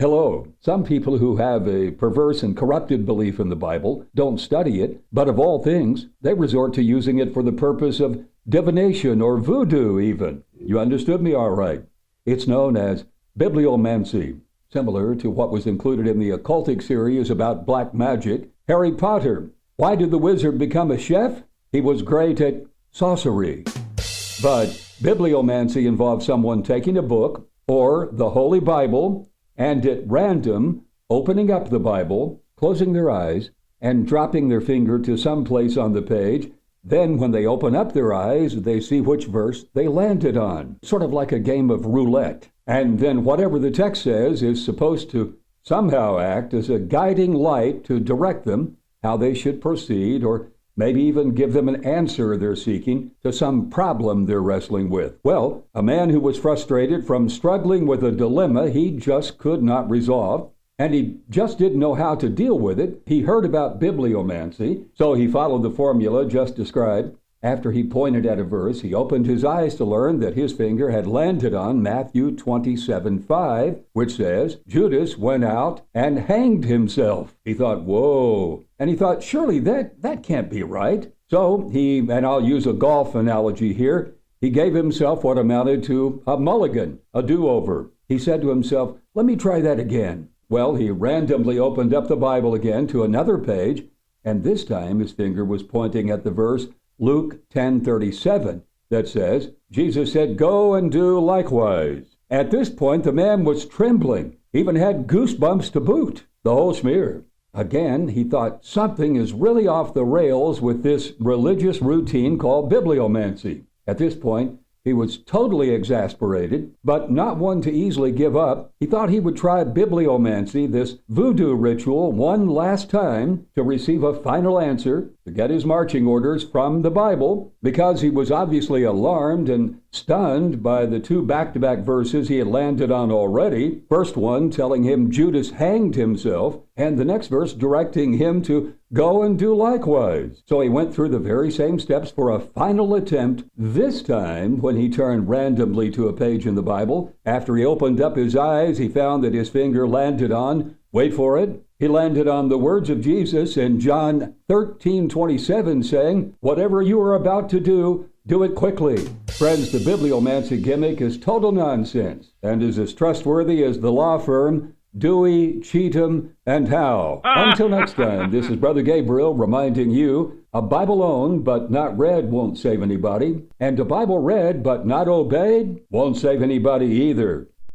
Hello. Some people who have a perverse and corrupted belief in the Bible don't study it, but of all things, they resort to using it for the purpose of divination or voodoo even. You understood me all right. It's known as Bibliomancy, similar to what was included in the occultic series about black magic. Harry Potter. Why did the wizard become a chef? He was great at sorcery. But bibliomancy involves someone taking a book or the Holy Bible and at random opening up the Bible, closing their eyes, and dropping their finger to some place on the page. Then when they open up their eyes, they see which verse they landed on, sort of like a game of roulette. And then whatever the text says is supposed to somehow act as a guiding light to direct them how they should proceed, or maybe even give them an answer they're seeking to some problem they're wrestling with. Well, a man who was frustrated from struggling with a dilemma he just could not resolve, and he just didn't know how to deal with it, he heard about bibliomancy, so he followed the formula just described. After he pointed at a verse, he opened his eyes to learn that his finger had landed on Matthew 27:5, which says, Judas went out and hanged himself. He thought, whoa. And he thought, surely that can't be right. So and I'll use a golf analogy here, he gave himself what amounted to a mulligan, a do-over. He said to himself, let me try that again. Well, he randomly opened up the Bible again to another page, and this time his finger was pointing at the verse Luke 10:37 that says, Jesus said, go and do likewise. At this point, the man was trembling, even had goosebumps to boot, the whole smear. Again, he thought something is really off the rails with this religious routine called bibliomancy. At this point, he was totally exasperated, but not one to easily give up. He thought he would try bibliomancy, this voodoo ritual, one last time to receive a final answer, to get his marching orders from the Bible, because he was obviously alarmed and stunned by the two back-to-back verses he had landed on already. First one telling him Judas hanged himself, and the next verse directing him to go and do likewise. So he went through the very same steps for a final attempt, this time when he turned randomly to a page in the Bible. After he opened up his eyes, he found that his finger landed on, wait for it, he landed on the words of Jesus in John 13:27 saying, whatever you are about to do it quickly. Friends, the bibliomancy gimmick is total nonsense and is as trustworthy as the law firm Dewey, Cheatham, and Howe. Until next time, this is Brother Gabriel reminding you, a Bible owned but not read won't save anybody, and a Bible read but not obeyed won't save anybody either.